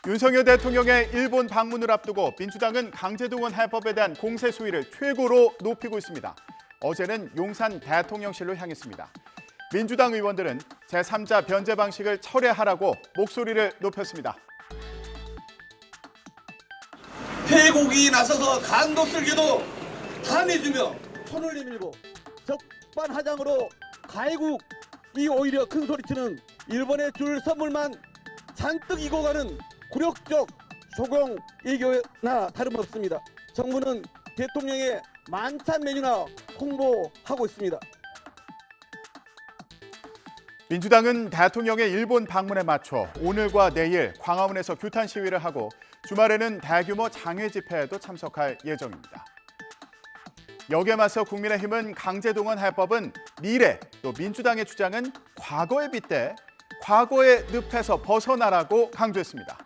윤석열 대통령의 일본 방문을 앞두고 민주당은 강제동원 해법에 대한 공세 수위를 최고로 높이고 있습니다. 어제는 용산 대통령실로 향했습니다. 민주당 의원들은 제3자 변제 방식을 철회하라고 목소리를 높였습니다. 회곡이 나서서 간도 쓸개도 다 내주며 손을 내밀고 적반하장으로 가해국이 오히려 큰 소리치는 일본에 줄 선물만 잔뜩 이고 가는 굴욕적 조공 외교나 다름없습니다. 정부는 대통령의 만찬 메뉴나 홍보하고 있습니다. 민주당은 대통령의 일본 방문에 맞춰 오늘과 내일 광화문에서 규탄 시위를 하고 주말에는 대규모 장외 집회에도 참석할 예정입니다. 여기에 맞서 국민의힘은 강제동원 해법은 미래, 또 민주당의 주장은 과거에 빗대 과거의 늪에서 벗어나라고 강조했습니다.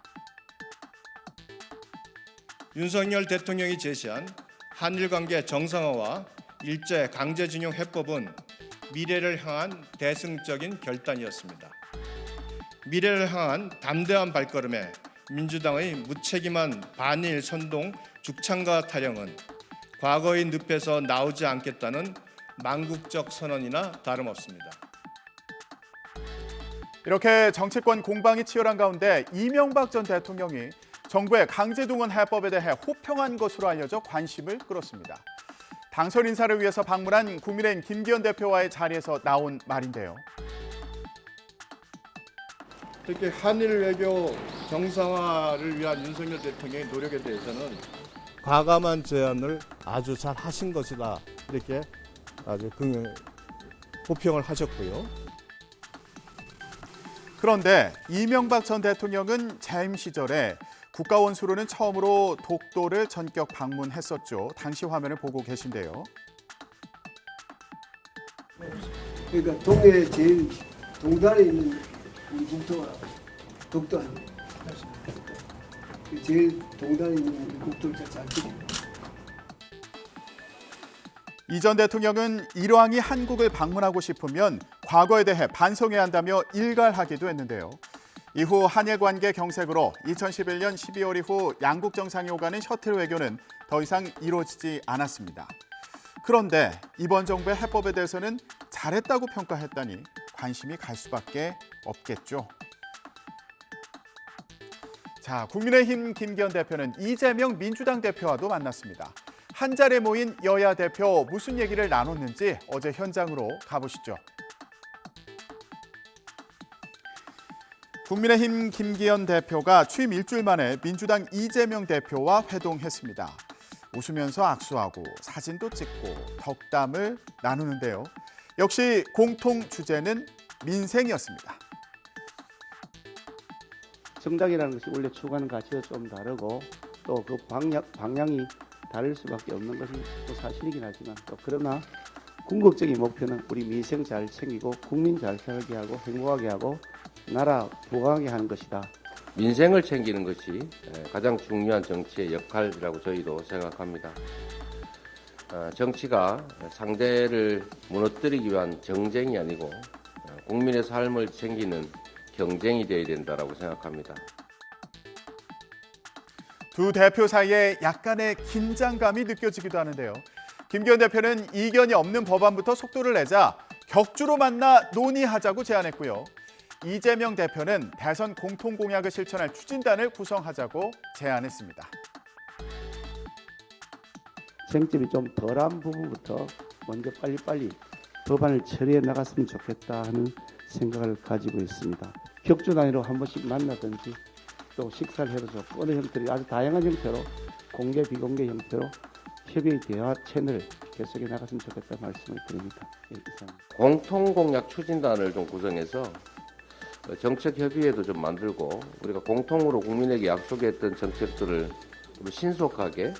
윤석열 대통령이 제시한 한일 관계 정상화와 일제 강제징용 해법은 미래를 향한 대승적인 결단이었습니다. 미래를 향한 담대한 발걸음에 민주당의 무책임한 반일 선동 죽창과 타령은 과거의 늪에서 나오지 않겠다는 망국적 선언이나 다름없습니다. 이렇게 정치권 공방이 치열한 가운데 이명박 전 대통령이 정부의 강제동원 해법에 대해 호평한 것으로 알려져 관심을 끌었습니다. 당선 인사를 위해서 방문한 국민의힘 김기현 대표와의 자리에서 나온 말인데요. 특히 한일 외교 정상화를 위한 윤석열 대통령의 노력에 대해서는 과감한 제안을 아주 잘 하신 것이다, 이렇게 아주 호평을 하셨고요. 그런데 이명박 전 대통령은 재임 시절에 국가원수로는 처음으로 독도를 전격 방문했었죠. 당시 화면을 보고 계신데요. 그러니까 동해에 제일 동단에 있는 우리 국토가 독도 아니에요. 제일 동단에 있는 우리 국토를 잘 지킵니다. 이 전 대통령은 일왕이 한국을 방문하고 싶으면 과거에 대해 반성해야 한다며 일갈하기도 했는데요. 이후 한일 관계 경색으로 2011년 12월 이후 양국 정상이 오가는 셔틀 외교는 더 이상 이루어지지 않았습니다. 그런데 이번 정부의 해법에 대해서는 잘했다고 평가했다니 관심이 갈 수밖에 없겠죠. 자, 국민의힘 김기현 대표는 이재명 민주당 대표와도 만났습니다. 한 자리에 모인 여야 대표 무슨 얘기를 나눴는지 어제 현장으로 가보시죠. 국민의힘 김기현 대표가 취임 일주일 만에 민주당 이재명 대표와 회동했습니다. 웃으면서 악수하고 사진도 찍고 덕담을 나누는데요. 역시 공통 주제는 민생이었습니다. 정당이라는 것이 원래 추구하는 가치가 좀 다르고 또 그 방향이 다를 수밖에 없는 것이 또 사실이긴 하지만 또 그러나 궁극적인 목표는 우리 민생 잘 챙기고 국민 잘 살게 하고 행복하게 하고 나라 부강하게 하는 것이다. 민생을 챙기는 것이 가장 중요한 정치의 역할이라고 저희도 생각합니다. 정치가 상대를 무너뜨리기 위한 정쟁이 아니고 국민의 삶을 챙기는 경쟁이 되어야 된다고 생각합니다. 두 대표 사이에 약간의 긴장감이 느껴지기도 하는데요. 김기현 대표는 이견이 없는 법안부터 속도를 내자 격주로 만나 논의하자고 제안했고요. 이재명 대표는 대선 공통공약을 실천할 추진단을 구성하자고 제안했습니다. 쟁점이 좀 덜한 부분부터 먼저 빨리빨리 법안을 처리해 나갔으면 좋겠다 하는 생각을 가지고 있습니다. 격주 단위로 한 번씩 만나든지 또 식사를 해도 좋고 어느 형태로 아주 다양한 형태로 공개 비공개 형태로 협의 대화 채널을 계속해 나갔으면 좋겠다 말씀을 드립니다. 공통공약 추진단을 좀 구성해서 정책협의회도 좀 만들고 우리가 공통으로 국민에게 약속했던 정책들을 신속하게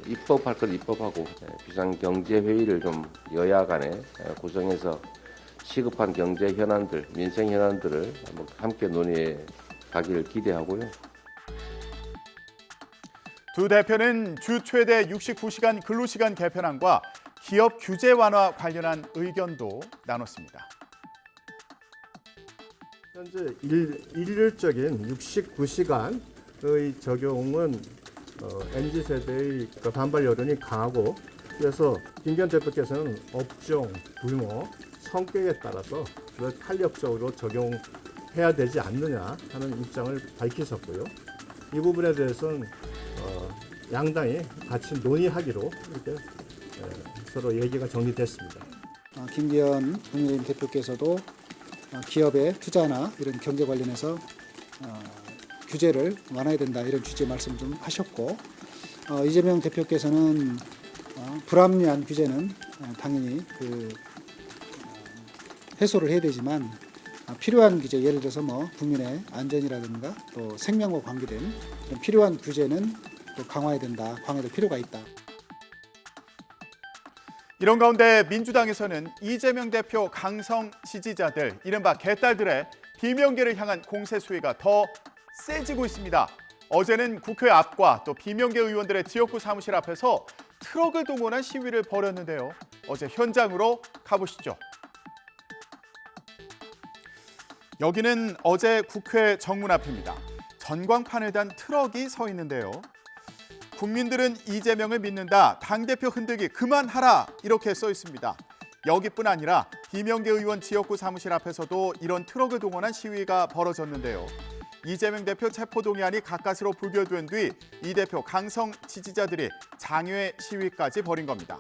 입법할 건 입법하고 비상경제회의를 좀 여야 간에 구성해서 시급한 경제 현안들, 민생 현안들을 함께 논의해 가기를 기대하고요. 두 대표는 주 최대 69시간 근로시간 개편안과 기업 규제 완화 관련한 의견도 나눴습니다. 현재 일률적인 69시간 적용은 MZ 세대의 그 반발 여론이 강하고, 그래서 김기현 대표께서는 업종, 규모, 성격에 따라서 그걸 탄력적으로 적용해야 되지 않느냐 하는 입장을 밝히셨고요. 이 부분에 대해서는 양당이 같이 논의하기로 이렇게 서로 얘기가 정리됐습니다. 김기현 국민의힘 대표께서도 기업의 투자나 이런 경제 관련해서 규제를 완화해야 된다 이런 취지의 말씀 좀 하셨고, 이재명 대표께서는 불합리한 규제는 당연히 해소를 해야 되지만 필요한 규제, 예를 들어서 국민의 안전이라든가 또 생명과 관계된 필요한 규제는 또 강화해야 된다, 강화될 필요가 있다. 이런 가운데 민주당에서는 이재명 대표 강성 지지자들, 이른바 개딸들의 비명계를 향한 공세 수위가 더 세지고 있습니다. 어제는 국회 앞과 또 비명계 의원들의 지역구 사무실 앞에서 트럭을 동원한 시위를 벌였는데요. 어제 현장으로 가보시죠. 여기는 어제 국회 정문 앞입니다. 전광판을 단 트럭이 서 있는데요. 국민들은 이재명을 믿는다. 당대표 흔들기 그만하라. 이렇게 써 있습니다. 여기뿐 아니라 비명계 의원 지역구 사무실 앞에서도 이런 트럭을 동원한 시위가 벌어졌는데요. 이재명 대표 체포동의안이 가까스로 부결된 뒤 이 대표 강성 지지자들이 장외 시위까지 벌인 겁니다.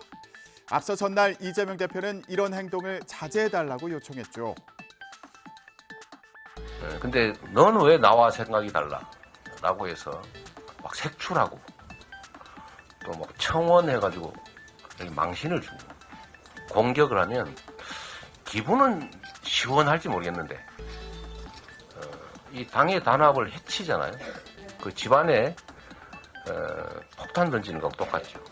앞서 전날 이재명 대표는 이런 행동을 자제해달라고 요청했죠. 근데 너는 왜 나와 생각이 달라? 라고 해서 막 색출하고 또 막 청원해가지고 망신을 주고 공격을 하면 기분은 시원할지 모르겠는데 이 당의 단합을 해치잖아요. 그 집안에 폭탄 던지는 거랑 똑같죠.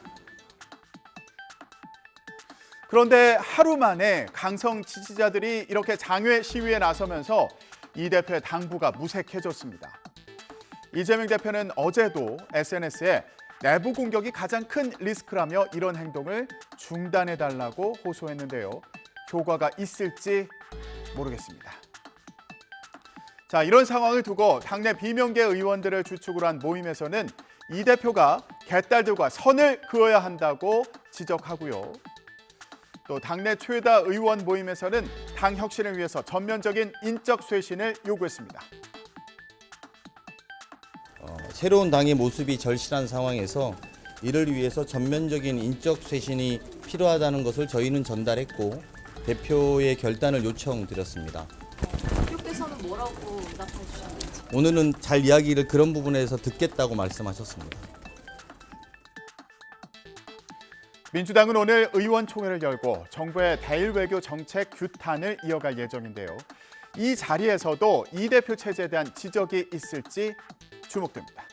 그런데 하루 만에 강성 지지자들이 이렇게 장외 시위에 나서면서 이 대표의 당부가 무색해졌습니다. 이재명 대표는 어제도 SNS에 내부 공격이 가장 큰 리스크라며 이런 행동을 중단해달라고 호소했는데요. 효과가 있을지 모르겠습니다. 자, 이런 상황을 두고 당내 비명계 의원들을 주축으로 한 모임에서는 이 대표가 개딸들과 선을 그어야 한다고 지적하고요. 또 당내 최다 의원 모임에서는 당 혁신을 위해서 전면적인 인적 쇄신을 요구했습니다. 새로운 당의 모습이 절실한 상황에서 이를 위해서 전면적인 인적 쇄신이 필요하다는 것을 저희는 전달했고 대표의 결단을 요청드렸습니다. 대표께서는 뭐라고 응답해 주셨는지? 오늘은 잘 이야기를 그런 부분에서 듣겠다고 말씀하셨습니다. 민주당은 오늘 의원총회를 열고 정부의 대일 외교 정책 규탄을 이어갈 예정인데요. 이 자리에서도 이 대표 체제에 대한 지적이 있을지 주목됩니다.